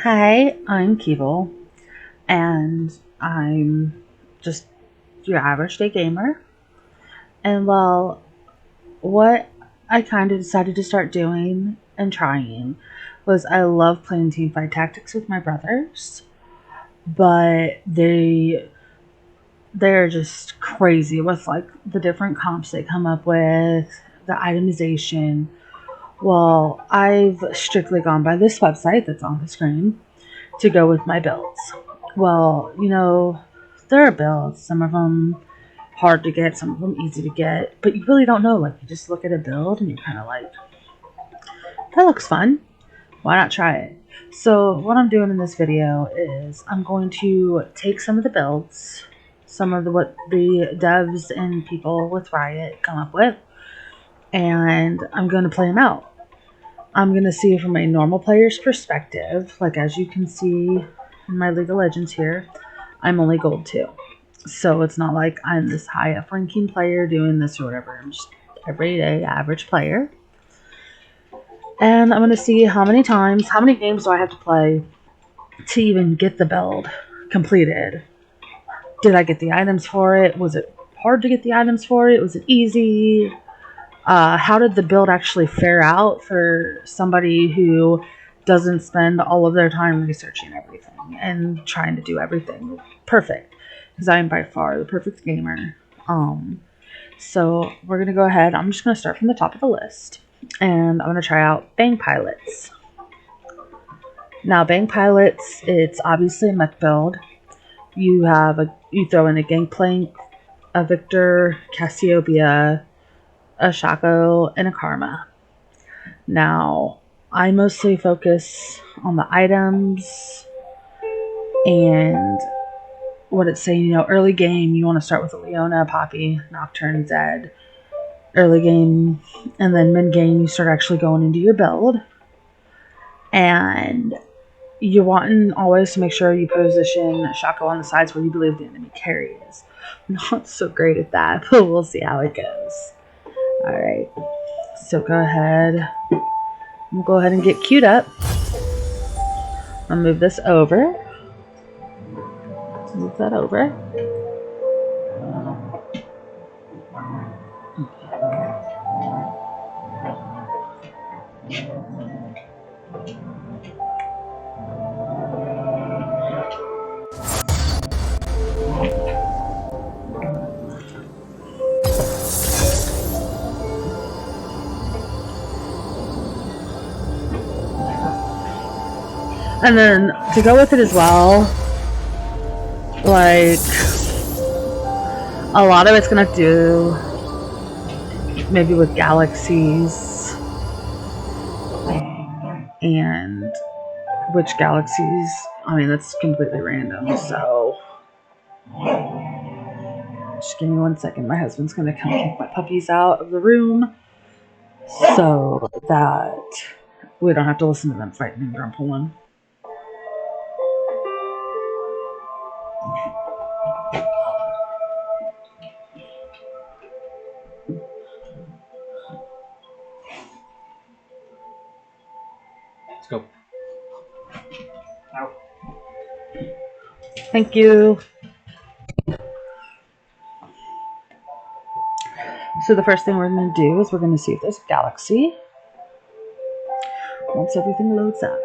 Hi, I'm Keeble, and I'm just your average day gamer. And well, what I kind of decided to start doing and trying was I love playing teamfight tactics with my brothers, but they're just crazy with like the different comps they come up with, the itemization. Well, I've strictly gone by this website that's on the screen to go with my builds. Well, there are builds. Some of them hard to get, some of them easy to get, but you really don't know. Like, you just look at a build and you're kind of like, that looks fun. Why not try it? So what I'm doing in this video is I'm going to take some of the builds, some of what the devs and people with Riot come up with, and I'm going to play them out. I'm going to see from a normal player's perspective. Like, as you can see in my League of Legends here, I'm only gold 2. So it's not like I'm this high up ranking player doing this or whatever. I'm just everyday average player. And I'm going to see how many games do I have to play to even get the build completed. Did I get the items for it? Was it hard to get the items for it? Was it easy? How did the build actually fare out for somebody who doesn't spend all of their time researching everything and trying to do everything perfect? Because I am by far the perfect gamer. So we're going to go ahead. I'm just going to start from the top of the list. And I'm going to try out Bang Pilots. Now, Bang Pilots, it's obviously a mech build. You throw in a Gangplank, a Victor, Cassiopeia, a Shaco, and a Karma. Now, I mostly focus on the items and what it's saying. Early game, you want to start with a Leona, Poppy, Nocturne, Zed. Early game, and then mid game, you start actually going into your build. And you're wanting always to make sure you position Shaco on the sides where you believe the enemy carry is. I'm not so great at that, but we'll see how it goes. Alright, so go ahead. We'll go ahead and get queued up. I'll move this over. Move that over. And then to go with it as well, like, a lot of it's gonna do maybe with galaxies and which galaxies. I mean, that's completely random, so just give me 1 second. My husband's gonna come kick my puppies out of the room so that we don't have to listen to them fighting and drum pulling. Let's go. Ow. Thank you. So the first thing we're going to do is we're going to see if there's a galaxy once everything loads up.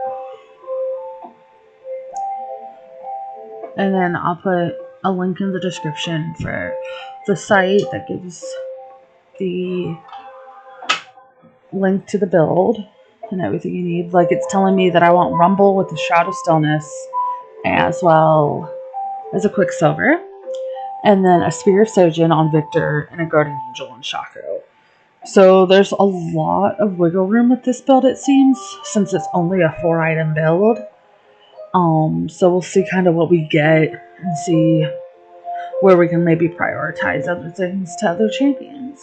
And then I'll put a link in the description for the site that gives the link to the build and everything you need. Like, it's telling me that I want Rumble with the Shroud of Stillness as well as a Quicksilver. And then a Spear of Sojin on Victor and a Guardian Angel on Shaco. So there's a lot of wiggle room with this build, it seems, since it's only a 4-item build. So we'll see kind of what we get and see where we can maybe prioritize other things to other champions.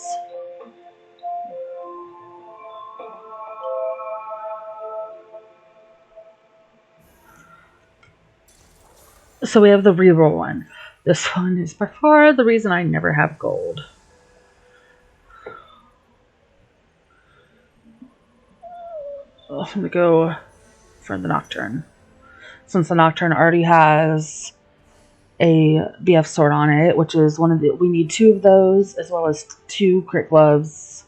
So we have the reroll one. This one is by far the reason I never have gold. I'm going to go for the Nocturne. since the Nocturne already has a BF sword on it, which is one of the, we need 2 of those, as well as 2 crit gloves,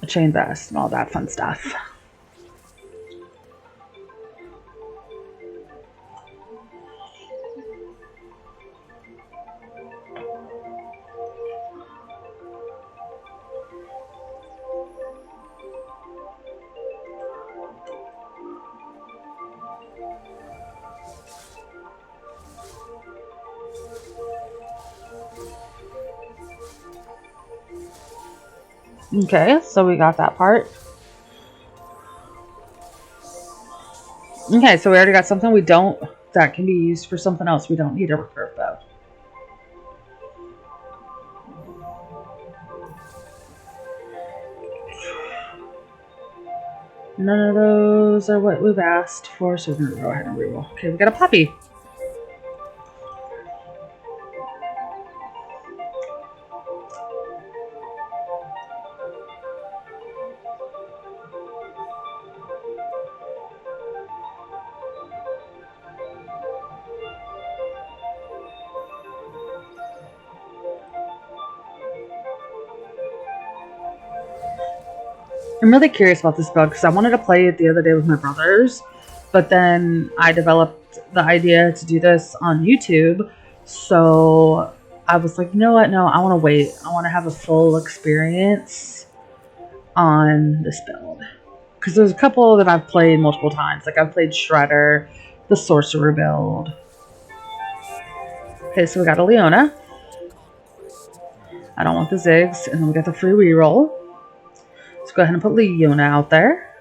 a chain vest, and all that fun stuff. Okay, so we got that part. Okay, so we already got something we don't, that can be used for something else. We don't need a recurve bow. None of those are what we've asked for, so we're gonna go ahead and reroll. Okay, we got a puppy. I'm really curious about this build because I wanted to play it the other day with my brothers, but then I developed the idea to do this on YouTube. So I was like, you know what? No, I want to wait. I want to have a full experience on this build. Because there's a couple that I've played multiple times. Like I've played Shredder, the Sorcerer build. Okay, so we got a Leona. I don't want the Ziggs. And then we got the free reroll. Let's go ahead and put Leona out there.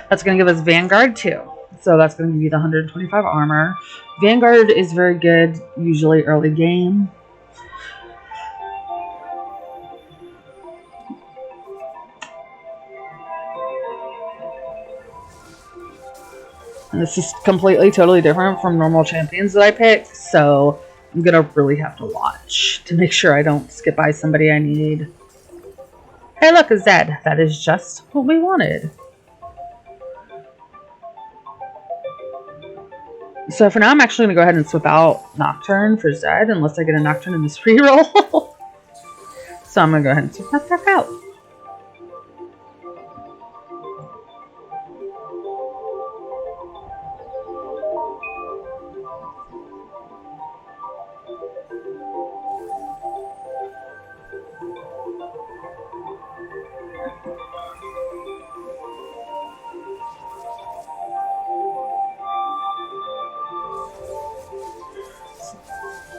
That's going to give us Vanguard too. So that's going to give you the 125 armor. Vanguard is very good, usually early game. And this is completely, totally different from normal champions that I pick. So I'm going to really have to watch to make sure I don't skip by somebody I need. Hey, look, a Zed. That is just what we wanted. So for now, I'm actually going to go ahead and swap out Nocturne for Zed, unless I get a Nocturne in this reroll. So I'm going to go ahead and swap that back out.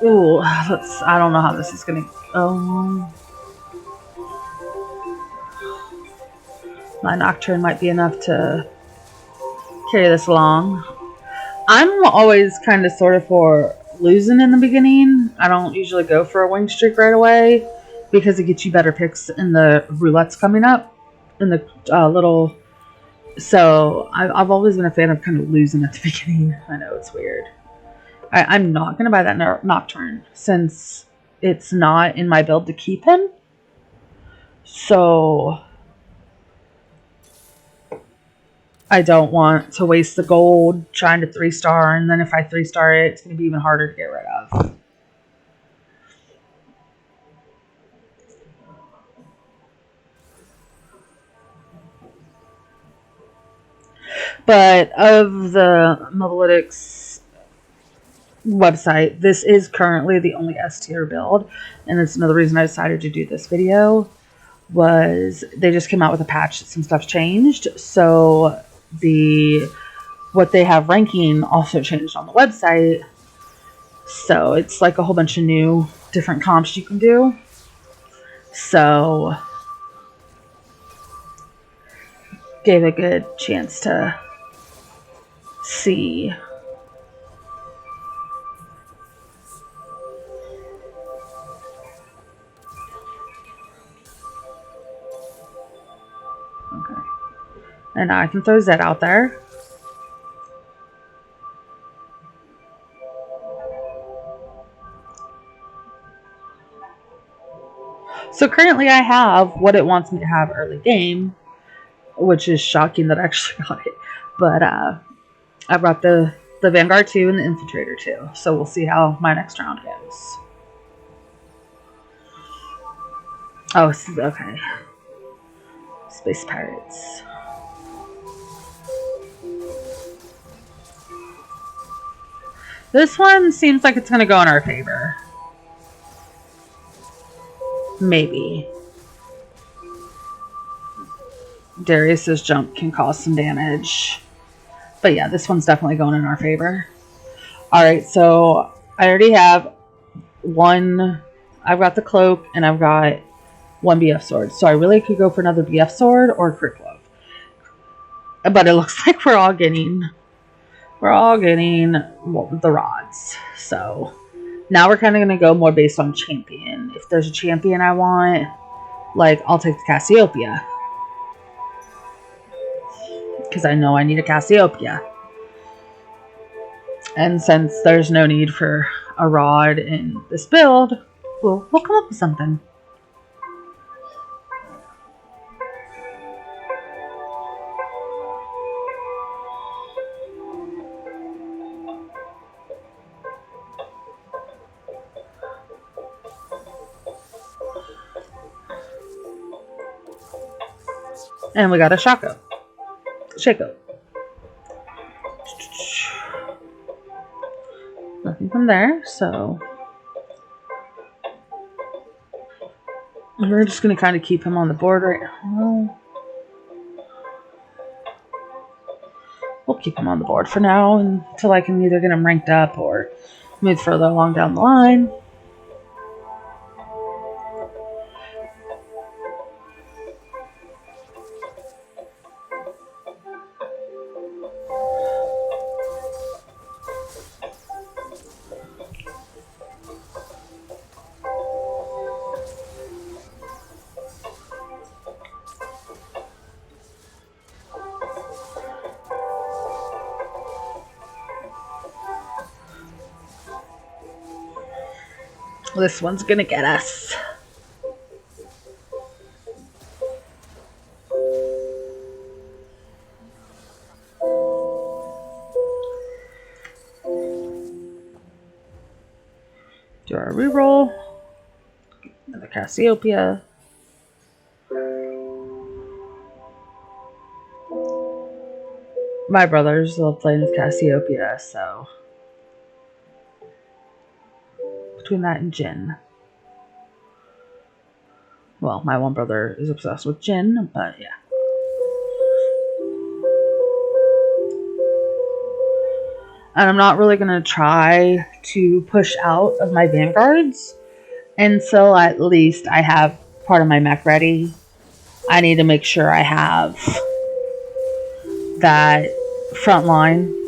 Ooh, I don't know how this is going to... my Nocturne might be enough to carry this along. I'm always kind of sort of for losing in the beginning. I don't usually go for a wing streak right away because it gets you better picks in the roulettes coming up in the little... So I've always been a fan of kind of losing at the beginning. I know it's weird. I'm not going to buy that Nocturne since it's not in my build to keep him. So I don't want to waste the gold trying to 3-star, and then if I 3-star it, it's going to be even harder to get rid of. But of the Mobalytics website, this is currently the only S tier build, and that's another reason I decided to do this video. Was they just came out with a patch that some stuff changed, so what they have ranking also changed on the website. So it's like a whole bunch of new different comps you can do. So gave a good chance to see. Okay. And now I can throw Zed out there. So currently I have what it wants me to have early game, which is shocking that I actually got it. But I brought the Vanguard 2 and the Infiltrator 2. So we'll see how my next round goes. Oh, okay. Space Pirates. This one seems like it's going to go in our favor. Maybe. Darius's jump can cause some damage. But yeah, this one's definitely going in our favor. Alright, so I already have one. I've got the cloak and I've got one BF sword. So I really could go for another BF sword or a crit cloak. But it looks like we're all getting the rods. So now we're kind of going to go more based on champion. If there's a champion I want, like, I'll take the Cassiopeia. Because I know I need a Cassiopeia. And since there's no need for a rod in this build, we'll come up with something. And we got a Shaco. Nothing from there, so we're just going to kind of keep him on the board right now. We'll keep him on the board for now until I can either get him ranked up or move further along down the line. This one's gonna get us. Do our reroll. Another Cassiopeia. My brothers love playing with Cassiopeia, so between that and Jin. Well, my one brother is obsessed with Jin, but yeah. And I'm not really going to try to push out of my Vanguards until at least I have part of my mech ready. I need to make sure I have that front line.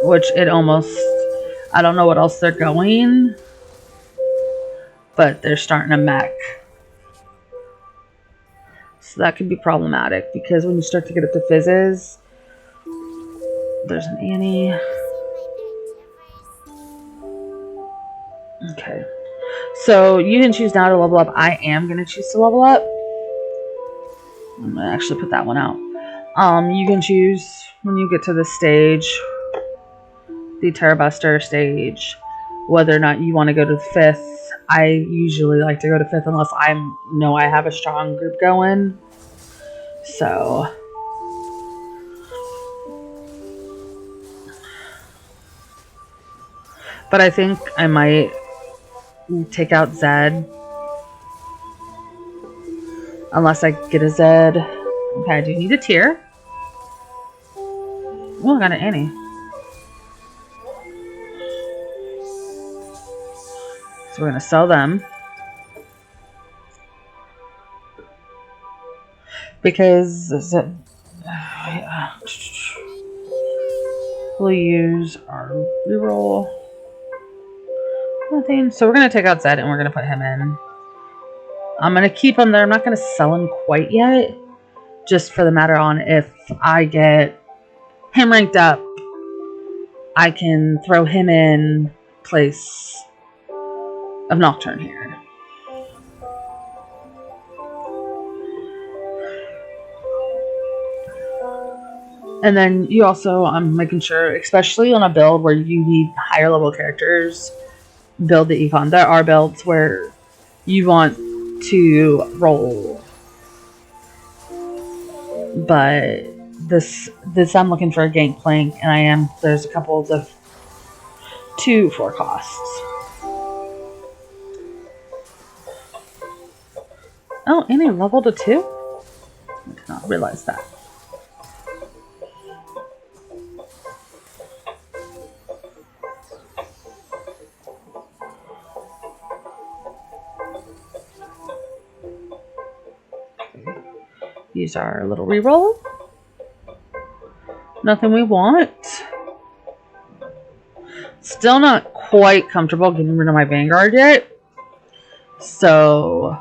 Which it almost... I don't know what else they're going. But they're starting a mech. So that could be problematic. Because when you start to get up to fizzes... There's an Annie. Okay. So you can choose now to level up. I am going to choose to level up. I'm going to actually put that one out. You can choose when you get to this stage... the Terrabuster stage, whether or not you want to go to 5th. I usually like to go to 5th unless I know I have a strong group going. So but I think I might take out Zed unless I get a Zed. Okay, I do need a tier. Oh, I got an Annie. So we're going to sell them. Because we'll use our reroll. Nothing. So we're going to take out Zed and we're going to put him in. I'm going to keep him there. I'm not going to sell him quite yet. Just for the matter on if I get him ranked up, I can throw him in place of Nocturne here. And then you also, I'm making sure, especially on a build where you need higher level characters, build the econ. There are builds where you want to roll, but this I'm looking for a Gangplank, and there's a couple of 2 for costs. Oh, and he leveled a 2? I did not realize that. Use our little reroll. Nothing we want. Still not quite comfortable getting rid of my Vanguard yet. So,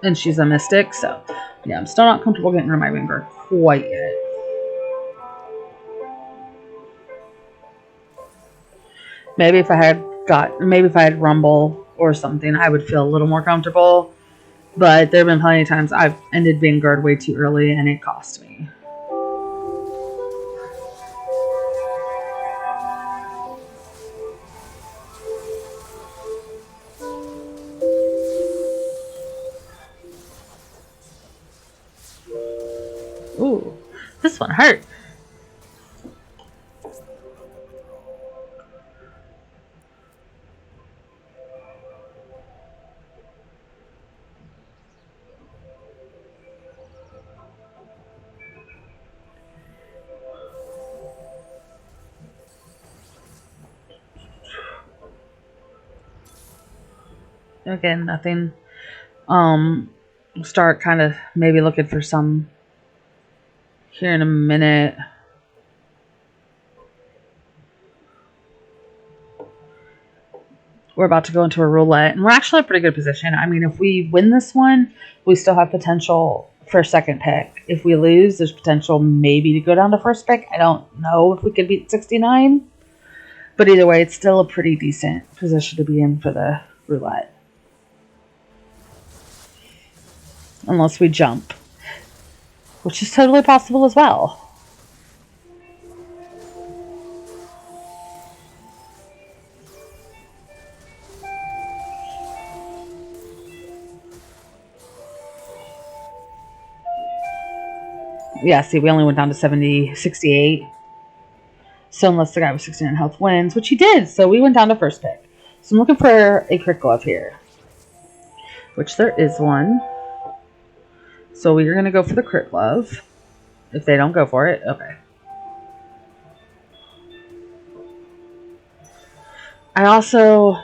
and she's a Mystic, so yeah, I'm still not comfortable getting rid of my Vanguard quite yet. Maybe if I had Rumble or something, I would feel a little more comfortable. But there have been plenty of times I've ended Vanguard way too early and it cost me. Ooh, this one hurt. Again, nothing. Start kind of maybe looking for some here in a minute. We're about to go into a roulette, and we're actually in a pretty good position. I mean, if we win this one, we still have potential for second pick. If we lose, there's potential maybe to go down to first pick. I don't know if we could beat 69, but either way, it's still a pretty decent position to be in for the roulette. Unless we jump, which is totally possible as well. Yeah, see, we only went down to 68. So unless the guy with 69 health wins, which he did, so we went down to first pick. So I'm looking for a crit glove here, which there is one. So we're going to go for the crit glove. If they don't go for it, okay. I also...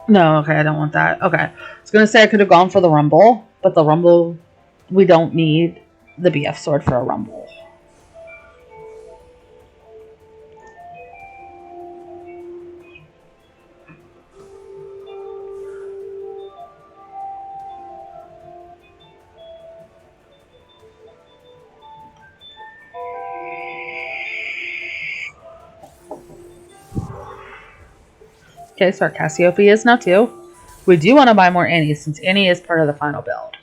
No, okay, I don't want that. Okay. I was going to say I could have gone for the Rumble, but the Rumble, we don't need the BF sword for a Rumble. Okay, so our Cassiopeia is now 2. We do want to buy more Annie, since Annie is part of the final build.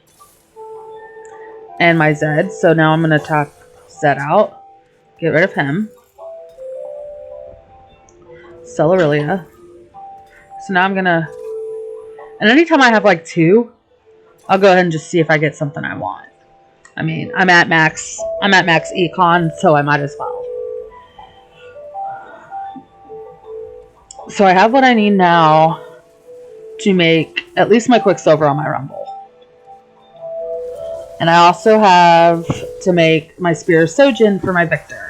And my Zed, so now I'm going to top Zed out. Get rid of him. Sell Aurelia. So now I'm going to... And anytime I have like 2, I'll go ahead and just see if I get something I want. I mean, I'm at max econ, so I might as well. So I have what I need now to make at least my Quicksilver on my Rumble. And I also have to make my Spear of Sojin for my Victor.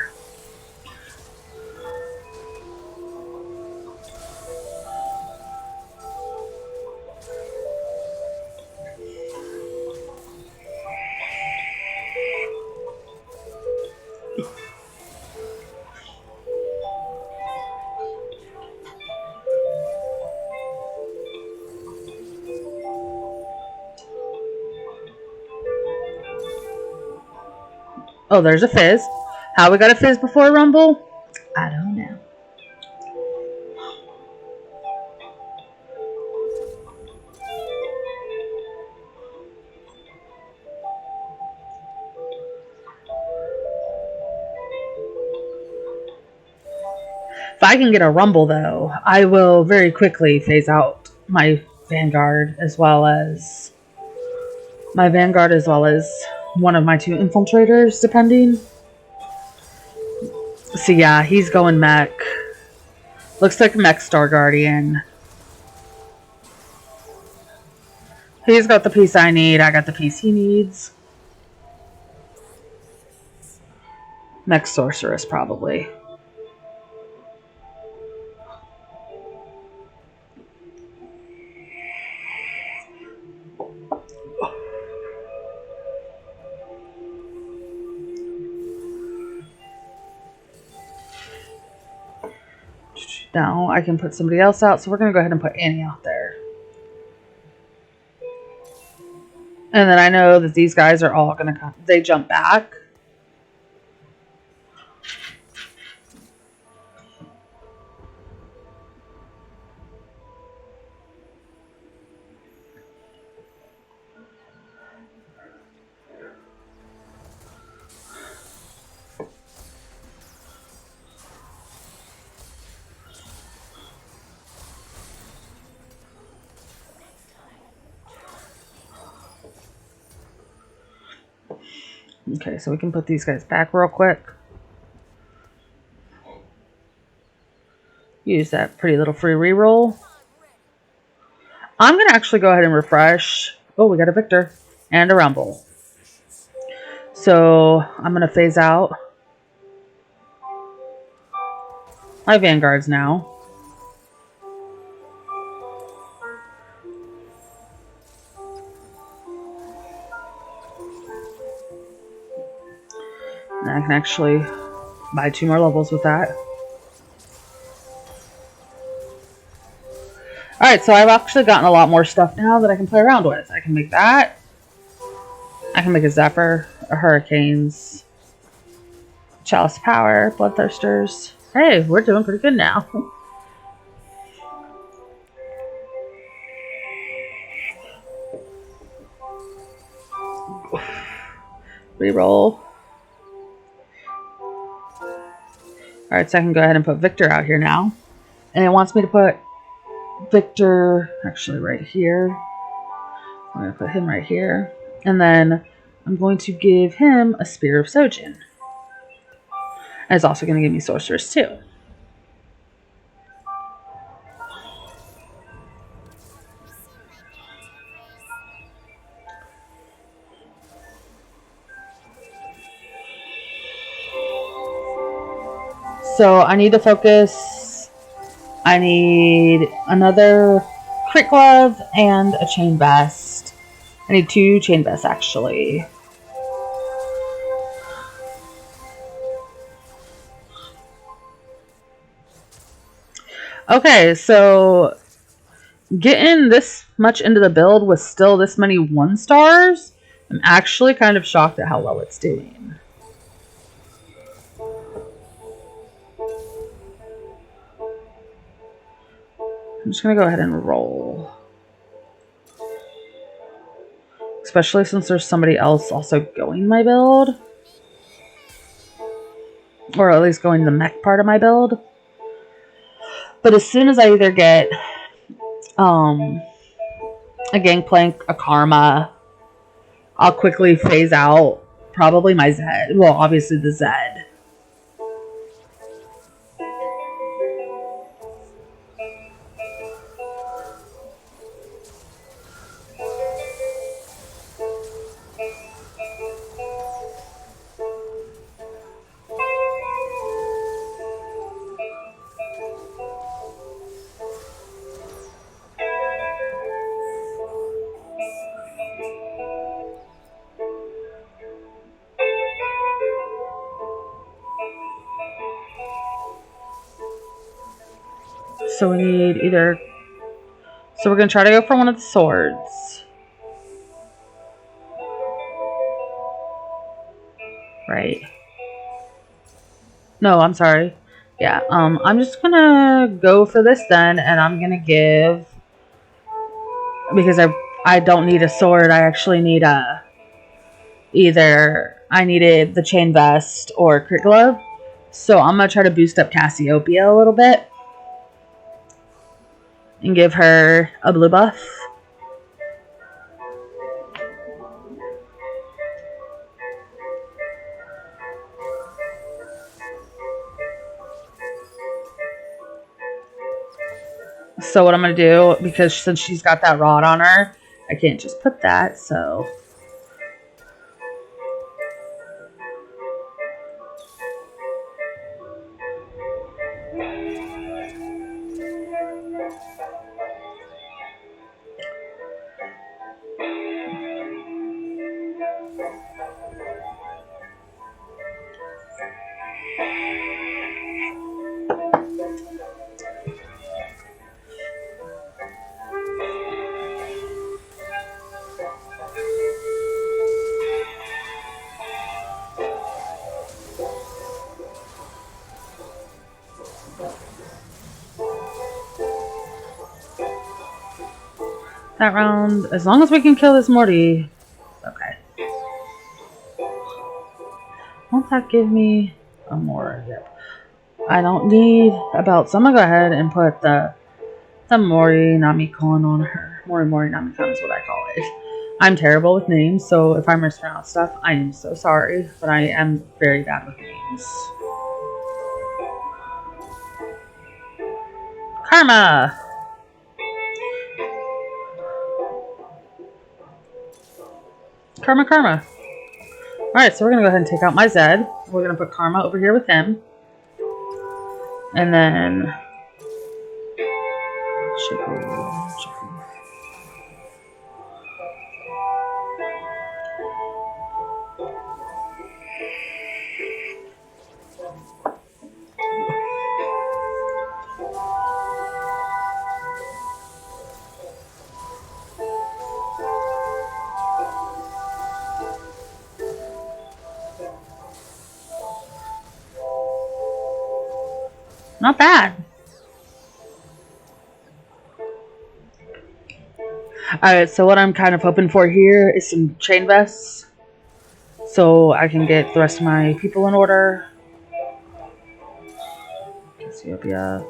Oh, there's a Fizz. How we got a Fizz before a Rumble? I don't know. If I can get a rumble, though, I will very quickly phase out my Vanguard as well as one of my 2 infiltrators, depending. So yeah, he's going mech. Looks like mech Star Guardian. He's got the piece I need. I got the piece he needs. Mech Sorceress, probably. Now I can put somebody else out, so we're going to go ahead and put Annie out there. And then I know that these guys are all going to come. They jump back. Okay, so we can put these guys back real quick. Use that pretty little free reroll. I'm going to actually go ahead and refresh. Oh, we got a Victor and a Rumble. So I'm going to phase out my Vanguards now. And I can actually buy 2 more levels with that. Alright, so I've actually gotten a lot more stuff now that I can play around with. I can make that. I can make a Zephyr, a Hurricanes, Chalice Power, Bloodthirsters. Hey, we're doing pretty good now. Reroll. Alright, so I can go ahead and put Victor out here now. And it wants me to put Victor actually right here. I'm going to put him right here. And then I'm going to give him a Spear of Sojin. And it's also going to give me Sorceress too. So I need to focus. I need another Crit Glove and a Chain Vest. I need 2 Chain Vests actually. Okay, so getting this much into the build with still this many 1-stars, I'm actually kind of shocked at how well it's doing. I'm just going to go ahead and roll. Especially since there's somebody else also going my build. Or at least going the mech part of my build. But as soon as I either get a Gangplank, a Karma, I'll quickly phase out probably my Zed. Well, obviously the Zed. So we need either... So we're going to try to go for one of the swords. Right. No, I'm sorry. Yeah, I'm just going to go for this then, and I'm going to give... Because I don't need a sword, I actually need a... Either I needed the Chain Vest or Crit Glove. So I'm going to try to boost up Cassiopeia a little bit. And give her a blue buff. So what I'm going to do, because since she's got that rod on her, I can't just put that, so... That round, as long as we can kill this Morty. Okay. Won't that give me a more? Yep. I don't need a belt, so I'm gonna go ahead and put the Mori Namikon on her. Mori Namikon is what I call it. I'm terrible with names, so if I mispronounce stuff, I am so sorry, but I am very bad with names. Karma! Karma. Alright, so we're going to go ahead and take out my Zed. We're going to put Karma over here with him. And then... Not bad. Alright, so what I'm kind of hoping for here is some chain vests. So I can get the rest of my people in order. Cassiopeia.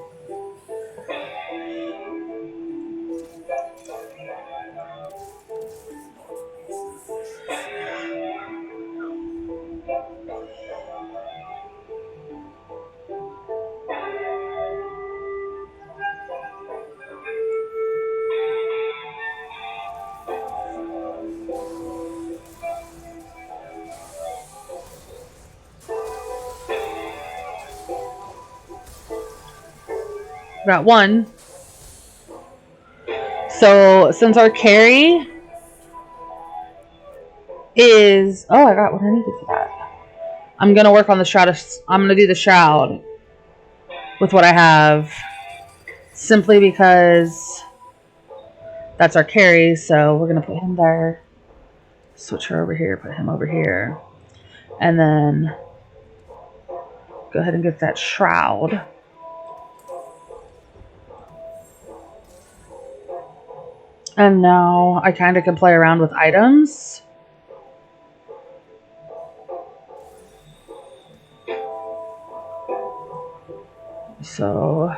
Got one. So since our carry is... Oh, I got what I needed for that. I'm going to work on the shroud. I'm going to do the shroud with what I have. Simply because that's our carry. So we're going to put him there. Switch her over here. Put him over here. And then go ahead and get that shroud. And now I kind of can play around with items. So,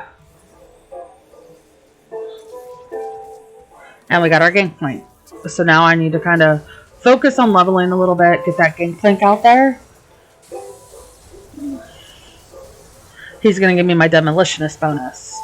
and we got our Gangplank. So now I need to kind of focus on leveling a little bit, get that Gangplank out there. He's going to give me my Demolitionist bonus.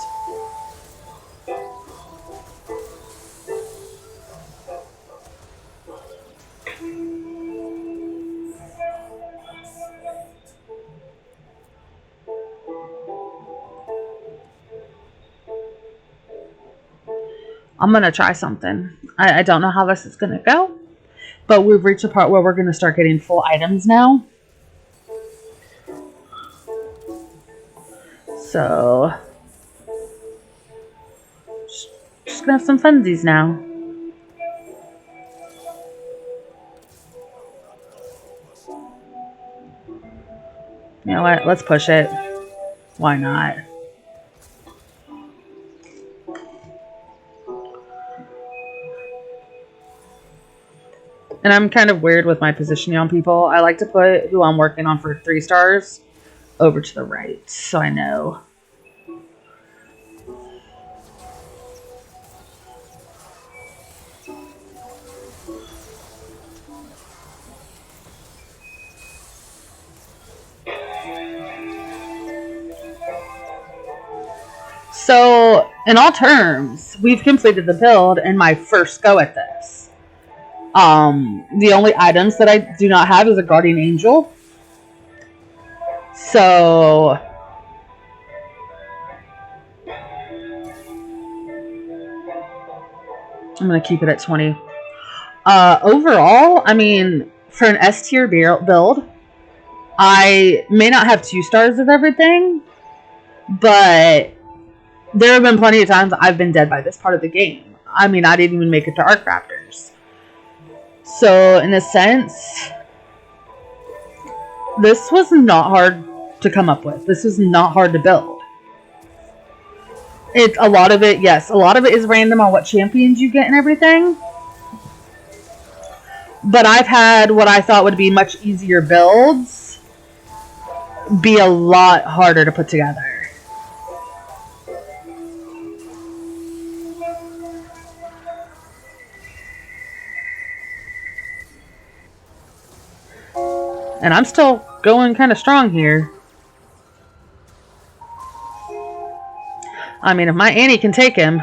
I'm going to try something. I don't know how this is going to go. But we've reached a part where we're going to start getting full items now. So, just going to have some funsies now. You know what? Let's push it. Why not? And I'm kind of weird with my positioning on people. I like to put who I'm working on for 3 stars over to the right so I know. So, in all terms, we've completed the build in my first go at this. The only items that I do not have is a guardian angel. So, I'm going to keep it at 20. Overall, I mean, for an S tier build, I may not have 2 stars of everything, but there have been plenty of times I've been dead by this part of the game. I mean, I didn't even make it to Arc Raptors. So, in a sense, this was not hard to come up with. This was not hard to build. A lot of it is random on what champions you get and everything. But I've had what I thought would be much easier builds be a lot harder to put together. And I'm still going kind of strong here. I mean, if my Annie can take him.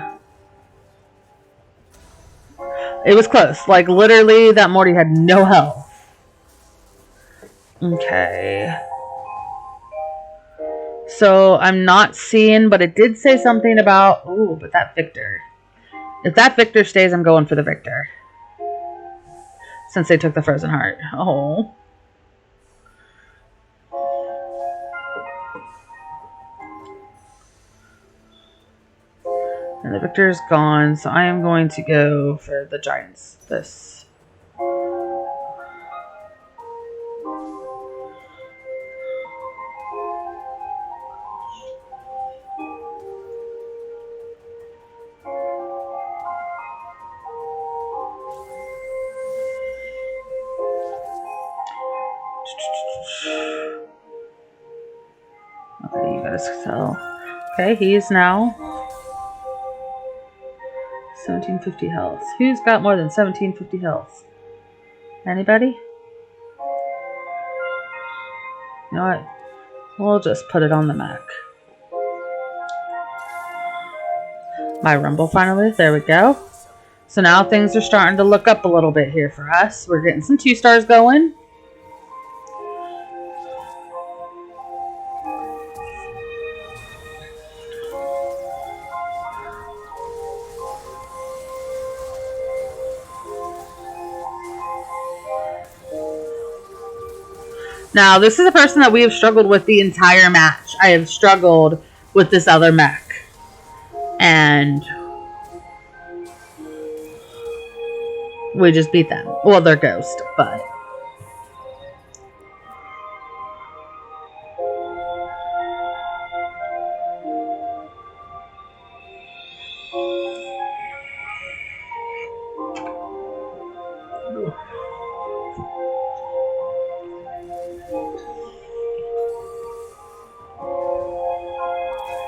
It was close. Like, literally, that Morty had no health. Okay. So, I'm not seeing, but it did say something about... Ooh, but that Victor. If that Victor stays, I'm going for the Victor. Since they took the Frozen Heart. Oh. And the Victor's gone, so I am going to go for the Giants. This. Okay, you gotta sell. Okay, he is now 1750 health. Who's got more than 1750 health? Anybody? You know what? We'll just put it on the Mac. My Rumble finally. There we go. So now things are starting to look up a little bit here for us. We're getting some 2 stars going. Now, this is a person that we have struggled with the entire match. I have struggled with this other mech. And we just beat them. Well, they're ghost, but...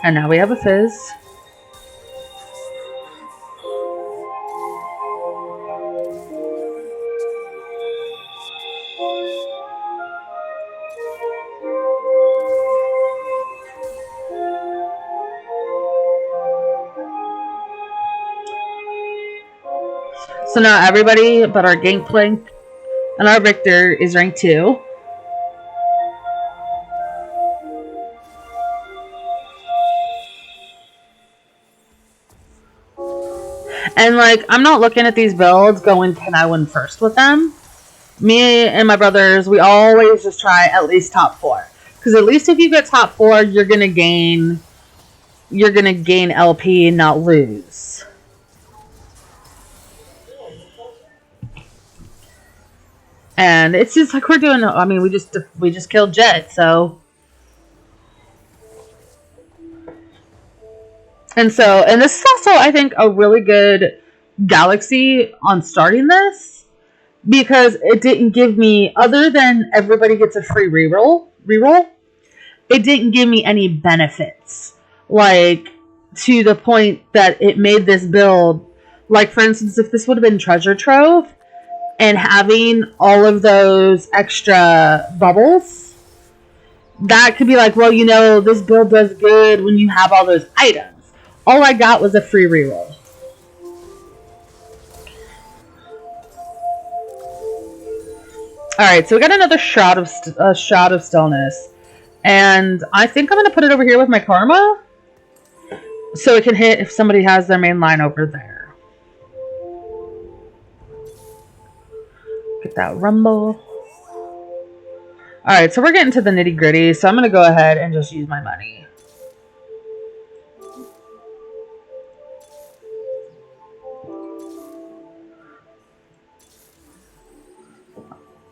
And now we have a Fizz. So now everybody but our Gangplank and our Victor is rank 2. And, like, I'm not looking at these builds going, can I win first with them? Me and my brothers, we always just try at least top 4. Because at least if you get top 4, you're going to gain LP, not lose. And it's just like we're doing, I mean, we just killed Jet, so... And this is also, I think, a really good Galaxy on starting this, because it didn't give me, other than everybody gets a free reroll, it didn't give me any benefits. Like, to the point that it made this build, like, for instance, if this would have been Treasure Trove, and having all of those extra bubbles, that could be like, well, you know, this build does good when you have all those items. All I got was a free reroll. Alright, so we got another shot of stillness. And I think I'm going to put it over here with my karma, so it can hit if somebody has their main line over there. Get that rumble. Alright, so we're getting to the nitty gritty, so I'm going to go ahead and just use my money.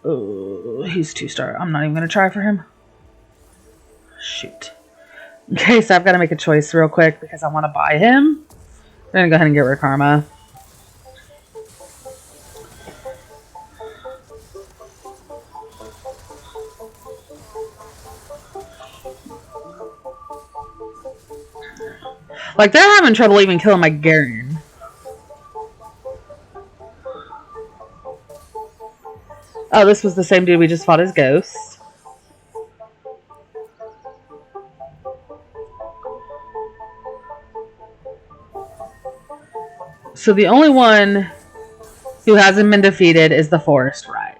Oh, he's 2-star. I'm not even going to try for him. Shoot. Okay, so I've got to make a choice real quick because I want to buy him. We're going to go ahead and get rid of karma. Like, they're having trouble even killing my Garen. Oh, this was the same dude we just fought as Ghost. So the only one who hasn't been defeated is the Forest Ride.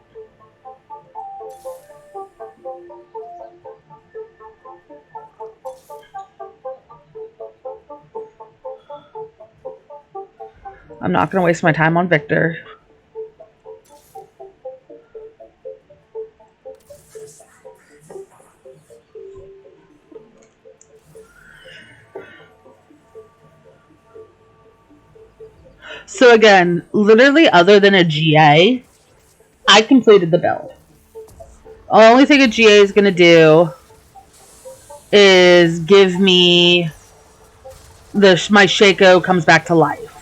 I'm not going to waste my time on Victor. So again, literally other than a GA, I completed the build. The only thing a GA is going to do is give me my Shaco comes back to life.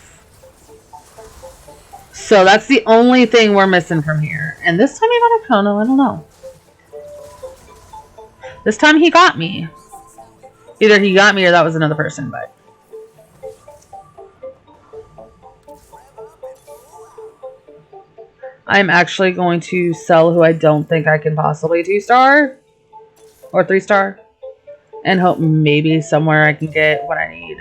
So that's the only thing we're missing from here. And this time he got a Kono, I don't know. This time he got me. Either he got me or that was another person, but... I'm actually going to sell who I don't think I can possibly 2-star. Or 3-star. And hope maybe somewhere I can get what I need.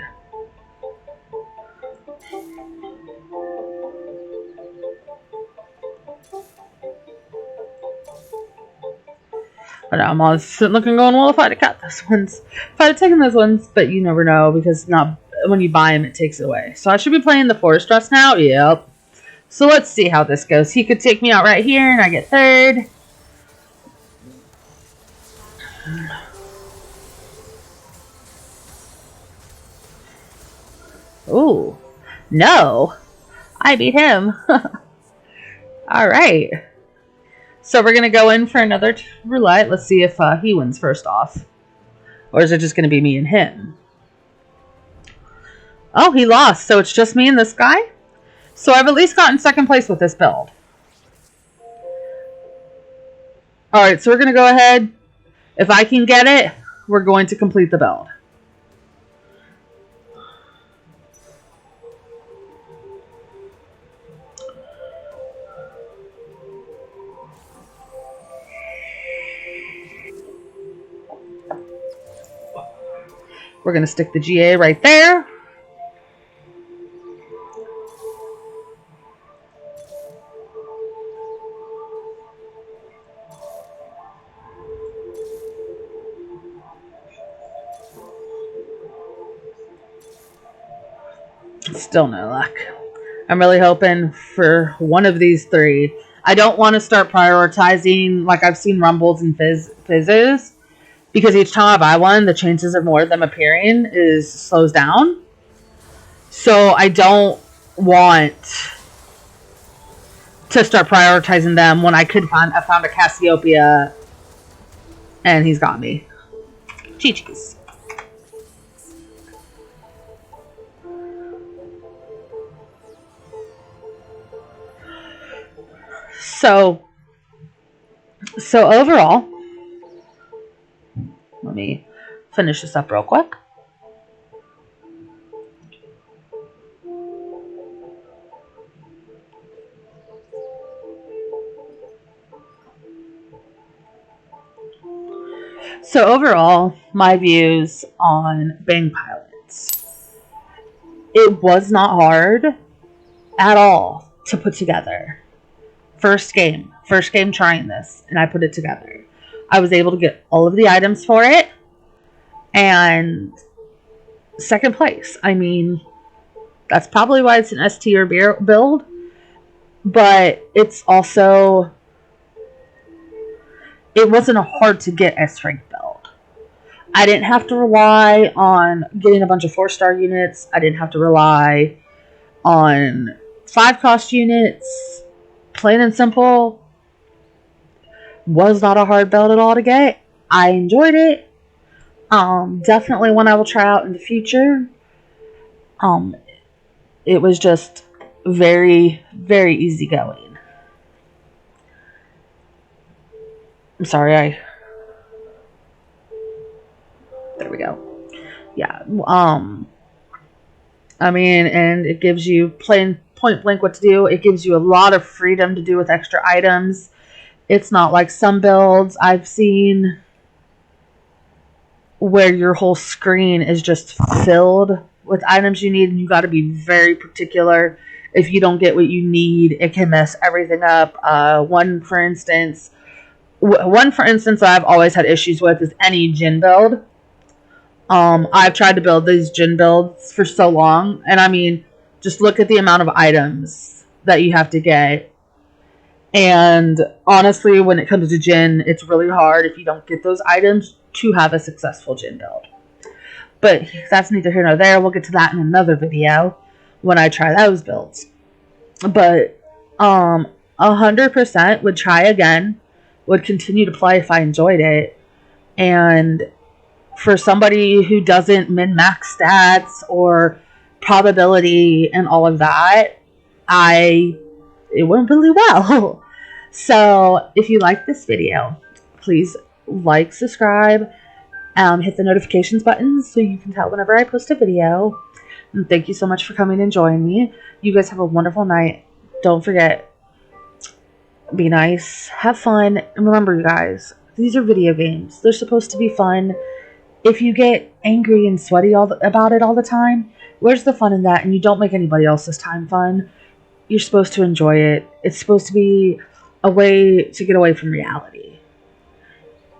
But I'm all sitting looking going, well, if I'd have got those ones, if I'd have taken those ones, but you never know, because not when you buy them, it takes it away. So I should be playing the Forest Dress now? Yep. So let's see how this goes. He could take me out right here, and I get third. Ooh. No. I beat him. Alright. So we're going to go in for another roulette. Let's see if he wins first off. Or is it just going to be me and him? Oh, he lost. So it's just me and this guy? So I've at least gotten second place with this build. Alright, so we're going to go ahead. If I can get it, we're going to complete the build. We're going to stick the GA right there. Still no luck. I'm really hoping for one of these three. I don't want to start prioritizing like I've seen Rumbles and Fizzes, because each time I buy one, the chances of more of them appearing slows down. So I don't want to start prioritizing them when I could I found a Cassiopeia and he's got me. Chi-chis. So overall, Let me finish this up real quick. So overall, my views on Bang Pilots. It was not hard at all to put together. First game trying this, and I put it together. I was able to get all of the items for it, and second place. I mean, that's probably why it's an S tier build, but it's also, it wasn't a hard to get S rank build. I didn't have to rely on getting a bunch of 4-star units. I didn't have to rely on 5-cost units. Plain and simple, was not a hard build at all to get. I enjoyed it. Definitely one I will try out in the future. It was just very, very easy going. I'm sorry, there we go. Yeah. I mean, and it gives you plain point blank what to do. It gives you a lot of freedom to do with extra items. It's not like some builds I've seen where your whole screen is just filled with items you need, and you got to be very particular. If you don't get what you need, it can mess everything up. One for instance I've always had issues with is any gin build. I've tried to build these gin builds for so long, and I mean, just look at the amount of items that you have to get. And honestly, when it comes to gin, it's really hard if you don't get those items to have a successful gin build. But that's neither here nor there. We'll get to that in another video when I try those builds. But 100% would try again. Would continue to play if I enjoyed it. And for somebody who doesn't min-max stats or probability and all of that, it went really well. So if you like this video, please like, subscribe, hit the notifications button so you can tell whenever I post a video. And thank you so much for coming and joining me. You guys have a wonderful night. Don't forget, be nice, have fun, and remember, you guys, these are video games. They're supposed to be fun. If you get angry and sweaty about it all the time, where's the fun in that? And you don't make anybody else's time fun. You're supposed to enjoy it. It's supposed to be a way to get away from reality.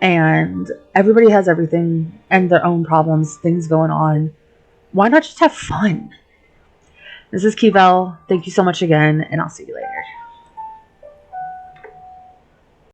And everybody has everything and their own problems, things going on. Why not just have fun? This is Keybell. Thank you so much again, and I'll see you later.